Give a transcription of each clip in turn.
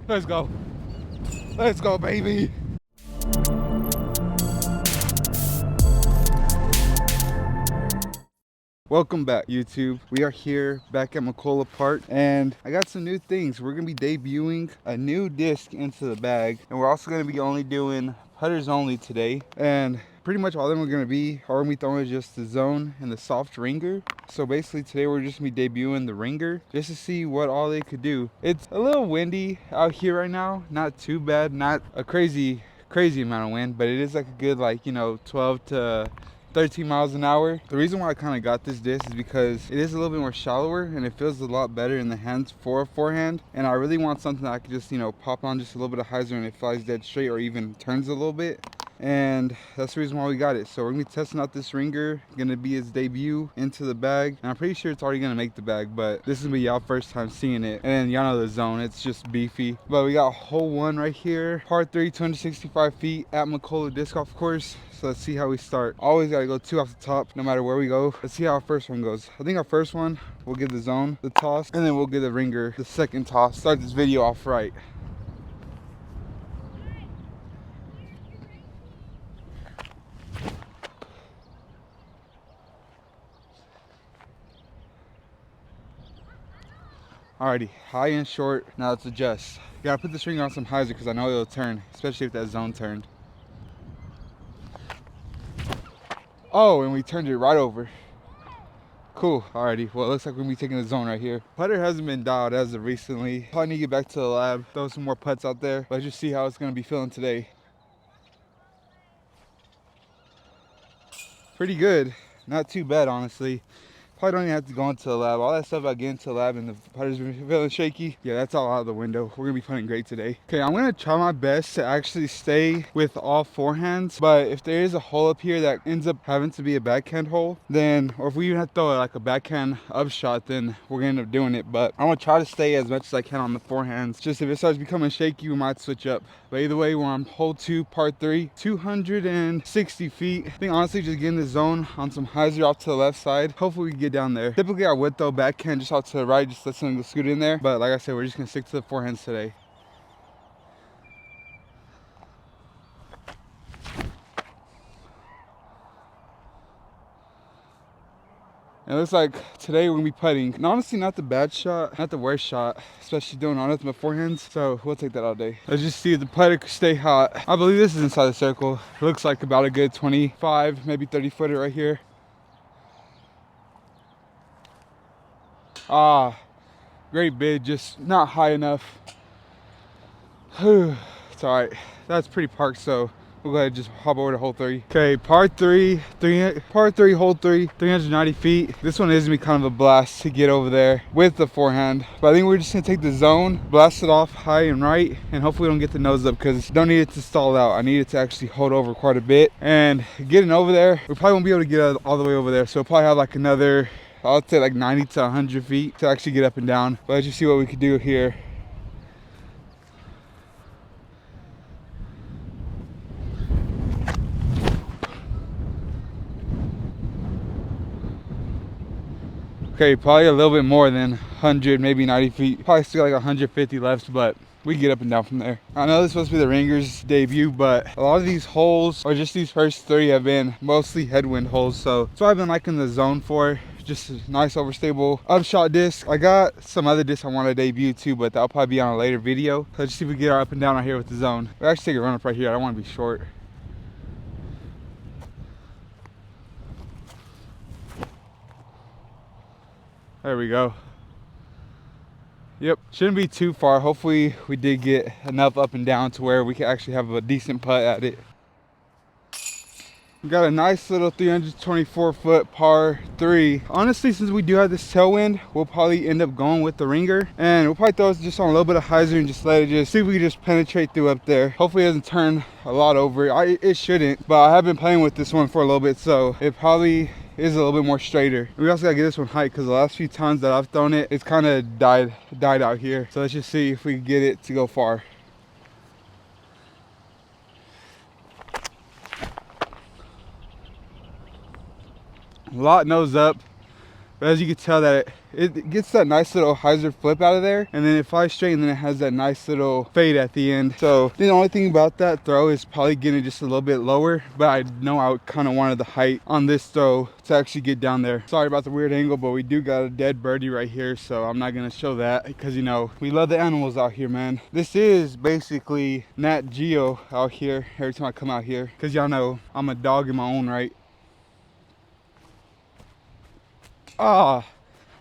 Let's go. Let's go, baby. Welcome back, YouTube. We are here back at McCullough Park, and I got some new things. We're gonna be debuting a new disc into the bag, and we're also gonna be only doing putters only today. And pretty much all of them are gonna be throwing just the zone and the soft ringer. So basically today we're just gonna be debuting the ringer just to see what all they could do. It's a little windy out here right now, not too bad, not a crazy amount of wind, but it is like a good, like, you know, 12 to 13 miles an hour. The reason why I kind of got this disc is because it is a little bit more shallower and it feels a lot better in the hands for a forehand. And I really want something that I could just, you know, pop on just a little bit of hyzer and it flies dead straight or even turns a little bit. And that's the reason why we got it. So we're gonna be testing out this ringer, gonna be its debut into the bag, and I'm pretty sure it's already gonna make the bag, but this is gonna be y'all first time seeing it. And y'all know the zone, it's just beefy. But we got hole 1 right here, par 3, 265 feet at McCullough Disc Golf Course. So let's see how we start. Always gotta go 2 off the top no matter where we go. Let's see how our first one goes. I think our first one, we'll give the zone the toss, and then we'll give the ringer the second toss. Start this video off right. Alrighty, high and short. Now let's adjust. Gotta put this ringer on some hyzer because I know it'll turn, especially if that zone turned. Oh, and we turned it right over. Cool. Alrighty, well, it looks like we're gonna be taking the zone right here. Putter hasn't been dialed as of recently. Probably need to get back to the lab, throw some more putts out there. Let's just see how it's gonna be feeling today. Pretty good. Not too bad, honestly. Probably don't even have to go into the lab. All that stuff about getting to the lab and the putter's been feeling shaky, yeah, that's all out of the window. We're gonna be putting great today. Okay, I'm gonna try my best to actually stay with all forehands, but if there is a hole up here that ends up having to be a backhand hole, then, or if we even have to throw like a backhand upshot, then we're gonna end up doing it. But I'm gonna try to stay as much as I can on the forehands. Just if it starts becoming shaky, we might switch up. But either way, we're on hole 2, par 3, 260 feet. I think honestly, just getting the zone on some hyzer off to the left side. Hopefully we can get down there. Typically I would throw backhand just out to the right, just let something go scoot in there. But like I said, we're just gonna stick to the forehands today. It looks like today we're gonna be putting, and honestly not the bad shot, not the worst shot, especially doing on nothing but forehands, so we'll take that all day. Let's just see if the putter can stay hot. I believe this is inside the circle. It looks like about a good 25, maybe 30 footer right here. Ah, great bid, just not high enough. It's all right. That's pretty parked, so we'll go ahead and just hop over to hole 3. Okay, par 3, hole 3, 390 feet. This one is gonna be kind of a blast to get over there with the forehand. But I think we're just gonna take the zone, blast it off high and right, and hopefully we don't get the nose up because don't need it to stall out. I need it to actually hold over quite a bit. And getting over there, we probably won't be able to get all the way over there. So we'll probably have like another, I'll say like 90 to 100 feet to actually get up and down. But let's just see what we can do here. Okay, probably a little bit more than 100, maybe 90 feet. Probably still like 150 left, but we can get up and down from there. I know this is supposed to be the Ringer's debut, but a lot of these holes, or just these first 3, have been mostly headwind holes. So that's what I've been liking the zone for. Just a nice overstable upshot disc. I got some other discs I want to debut too, but that'll probably be on a later video. Let's see if we get our up and down right here with the zone. We'll actually take a run up right here. I don't want to be short. There we go. Yep, shouldn't be too far. Hopefully we did get enough up and down to where we can actually have a decent putt at it. We got a nice little 324 foot par 3. Honestly, since we do have this tailwind, we'll probably end up going with the ringer, and we'll probably throw it just on a little bit of hyzer and just let it just see if we can just penetrate through up there. Hopefully it doesn't turn a lot over. It shouldn't, but I have been playing with this one for a little bit, so it probably is a little bit more straighter. We also gotta get this one height because the last few times that I've thrown it, it's kind of died out here. So let's just see if we can get it to go far. A lot nose up. But as you can tell that it gets that nice little hyzer flip out of there, and then it flies straight, and then it has that nice little fade at the end. So the only thing about that throw is probably getting just a little bit lower, but I know I kind of wanted the height on this throw to actually get down there. Sorry about the weird angle, but we do got a dead birdie right here, so I'm not gonna show that because, you know, we love the animals out here, man. This is basically Nat Geo out here every time I come out here, because y'all know I'm a dog in my own right.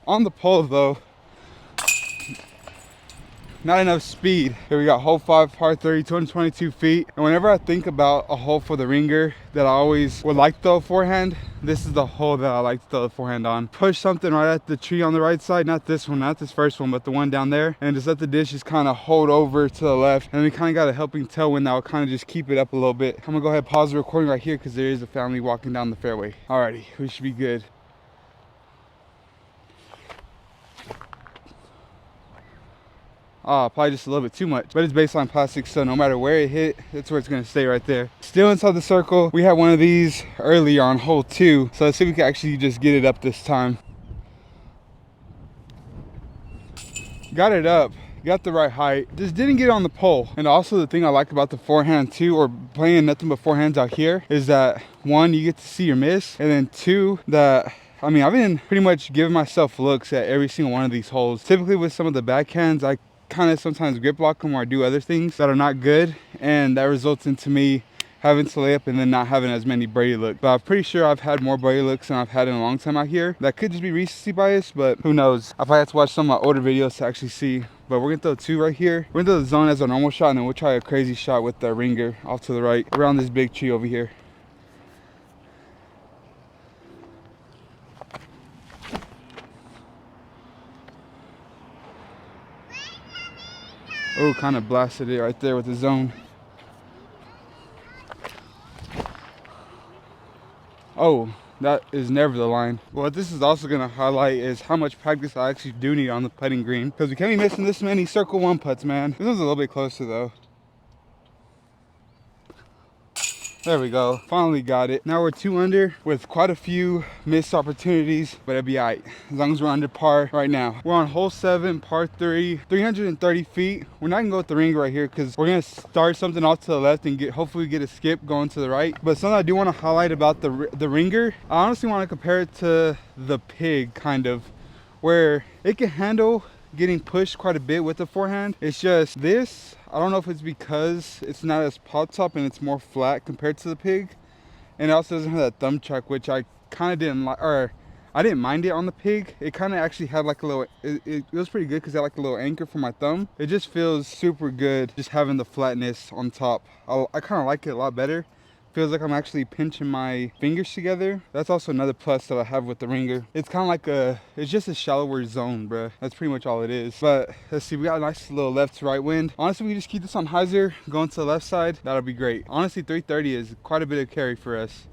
On the pole though, not enough speed. Here we got hole 5, par 3, 222 feet. And whenever I think about a hole for the ringer that I always would like to throw a forehand, this is the hole that I like to throw the forehand on. Push something right at the tree on the right side, not this one, not this first one, but the one down there, and just let the disc just kind of hold over to the left. And we kind of got a helping tailwind that will kind of just keep it up a little bit. I'm gonna go ahead and pause the recording right here because there is a family walking down the fairway. Alrighty, we should be good. Probably just a little bit too much, but it's baseline plastic, so no matter where it hit, that's where it's gonna stay right there. Still inside the circle. We had one of these earlier on hole 2, so let's see if we can actually just get it up this time. Got it up, got the right height, just didn't get it on the pole. And also the thing I like about the forehand too, or playing nothing but forehands out here, is that 1, you get to see your miss, and then 2, that I mean, I've been pretty much giving myself looks at every single one of these holes. Typically with some of the backhands, I kind of sometimes grip lock them or do other things that are not good, and that results into me having to lay up and then not having as many birdie looks. But I'm pretty sure I've had more birdie looks than I've had in a long time out here. That could just be recency bias, but who knows. I probably have to watch some of my older videos to actually see. But we're gonna throw 2 right here. We're gonna throw the zone as our normal shot, and then we'll try a crazy shot with the ringer off to the right around this big tree over here. Oh, kind of blasted it right there with the zone. Oh, that is never the line. What this is also going to highlight is how much practice I actually do need on the putting green, because we can't be missing this many circle 1 putts, man. This one's a little bit closer though. There we go, finally got it. Now we're 2 under with quite a few missed opportunities, but it'll be all right as long as we're under par right now. We're on hole 7, par 3, 330 feet. We're not gonna go with the ringer right here because we're gonna start something off to the left and hopefully get a skip going to the right. But something I do want to highlight about the ringer, I honestly want to compare it to the pig, kind of, where it can handle getting pushed quite a bit with the forehand. It's just this, I don't know if it's because it's not as pop top and it's more flat compared to the pig, and it also doesn't have that thumb chuck, which I kind of didn't like, or I didn't mind it on the pig. It kind of actually had like a little, it was pretty good because it had like a little anchor for my thumb. It just feels super good just having the flatness on top. I kind of like it a lot better. Feels like I'm actually pinching my fingers together. That's also another plus that I have with the ringer. It's kind of like it's just a shallower zone, bruh. That's pretty much all it is. But let's see, we got a nice little left to right wind. Honestly, we just keep this on hyzer, going to the left side. That'll be great. Honestly, 330 is quite a bit of carry for us.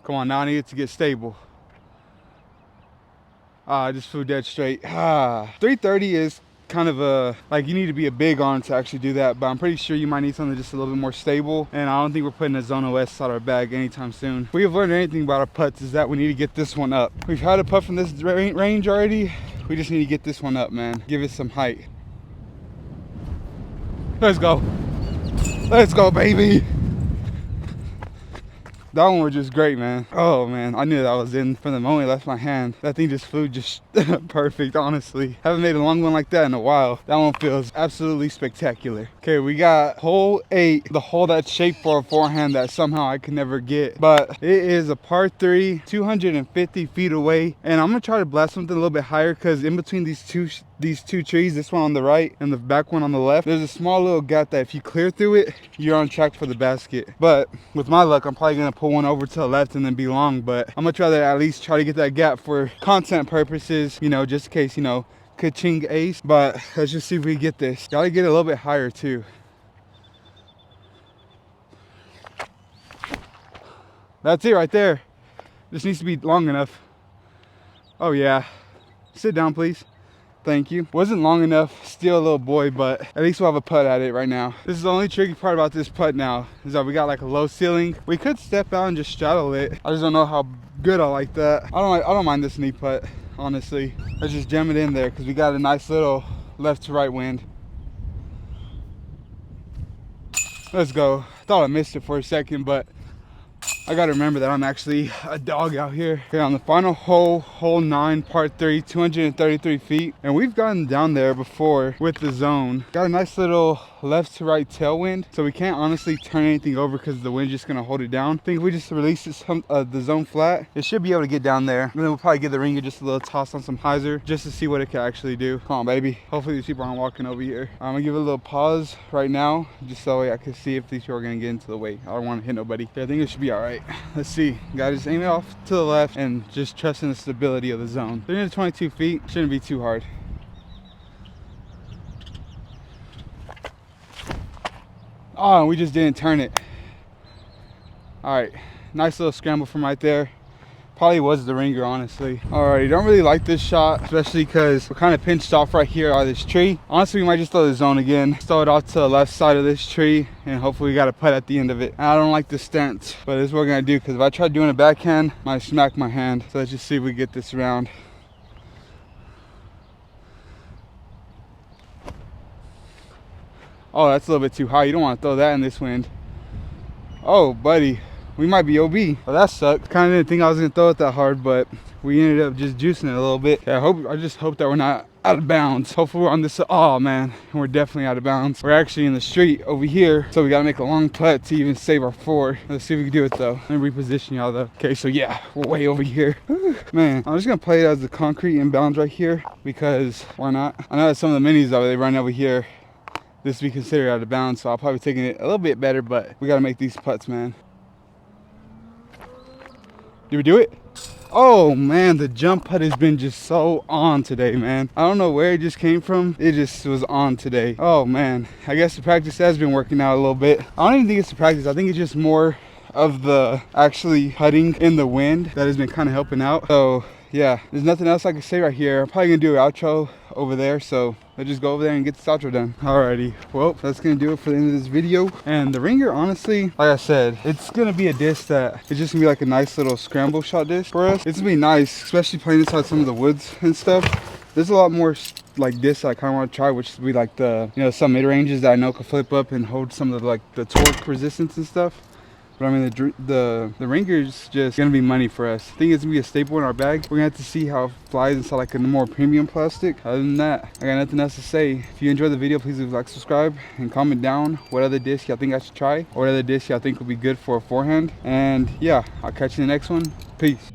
Come on, now I need it to get stable. I just flew dead straight. 330 is kind of like, you need to be a big arm to actually do that, but I'm pretty sure you might need something just a little bit more stable, and I don't think we're putting a Zone OS out of our bag anytime soon. If we have learned anything about our putts, is that we need to get this one up. We've had a putt from this range already. We just need to get this one up, man. Give it some height. Let's go. Let's go, baby. That one was just great, man. Oh man, I knew that was in from the moment it left my hand. That thing just flew just perfect, honestly. Haven't made a long one like that in a while. That one feels absolutely spectacular. Okay, we got hole 8, the hole that's shaped for a forehand that somehow I can never get. But it is a par 3, 250 feet away. And I'm gonna try to blast something a little bit higher, because in between these two trees, this one on the right and the back one on the left, there's a small little gap that if you clear through it, you're on track for the basket. But with my luck, I'm probably gonna pull one over to the left and then be long. But I'm gonna try to at least try to get that gap for content purposes, you know, just in case, you know, ka-ching ace. But let's just see if we get this. Gotta get a little bit higher too. That's it right there. This needs to be long enough. Oh yeah. Sit down, please. Thank you. Wasn't long enough, still a little boy, but at least we'll have a putt at it right now. This is the only tricky part about this putt now, is that we got like a low ceiling. We could step out and just straddle it. I just don't know how good I like that. I don't mind this knee putt, honestly. Let's just jam it in there because we got a nice little left to right wind. Let's go. Thought I missed it for a second, but I gotta remember that I'm actually a dog out here. Okay, on the final hole, hole 9, part 3, 233 feet. And we've gotten down there before with the zone. Got a nice little left to right tailwind, so we can't honestly turn anything over because the wind's just gonna hold it down. I think if we just release this, the zone flat, it should be able to get down there. And then we'll probably give the ringer just a little toss on some hyzer just to see what it can actually do. Come on, baby. Hopefully these people aren't walking over here. I'm gonna give it a little pause right now, just so I can see if these people are gonna get into the way. I don't want to hit nobody. Okay, I think it should be all right. Let's see. Gotta just aim it off to the left and just trust in the stability of the zone. 322 feet shouldn't be too hard. Oh, we just didn't turn it. All right, nice little scramble from right there. Probably was the ringer, honestly. Alrighty, don't really like this shot, especially because we're kind of pinched off right here on this tree. Honestly, we might just throw the zone again. Throw it off to the left side of this tree, and hopefully we got a putt at the end of it. I don't like the stance, but this is what we're gonna do, because if I try doing a backhand, I might smack my hand. So let's just see if we get this around. Oh, that's a little bit too high. You don't want to throw that in this wind. Oh, buddy. We might be OB. Well, that sucked. Kind of didn't think I was going to throw it that hard, but we ended up just juicing it a little bit. Yeah, I just hope that we're not out of bounds. Hopefully we're on this. Oh, man. We're definitely out of bounds. We're actually in the street over here, so we got to make a long putt to even save our 4. Let's see if we can do it, though. Let me reposition y'all, though. Okay, so yeah, we're way over here. Man, I'm just going to play it as the concrete inbounds right here, because why not? I know that some of the minis, though, they run over here. This would be considered out of bounds, so I'll probably be taking it a little bit better, but we got to make these putts, man. Did we do it? Oh man, the jump putt has been just so on today, man. I don't know where it just came from. It just was on today. Oh man, I guess the practice has been working out a little bit. I don't even think it's the practice. I think it's just more of the actually putting in the wind that has been kind of helping out. So yeah, there's nothing else I can say right here. I'm probably gonna do an outro over there, so let's just go over there and get this outro done. Alrighty, well, that's gonna do it for the end of this video. And the ringer, honestly, like I said, it's gonna be a disc that it's just gonna be like a nice little scramble shot disc for us. It's gonna be nice, especially playing inside some of the woods and stuff. There's a lot more like discs I kind of want to try, which would be like the, you know, some mid ranges that I know can flip up and hold some of the, like the torque resistance and stuff. But I mean, the ringer's just gonna be money for us. I think it's gonna be a staple in our bag. We're gonna have to see how it flies inside like a more premium plastic. Other than that, I got nothing else to say. If you enjoyed the video, please leave a like, subscribe, and comment down what other disc y'all think I should try, or what other disc y'all think would be good for a forehand. And yeah, I'll catch you in the next one. Peace.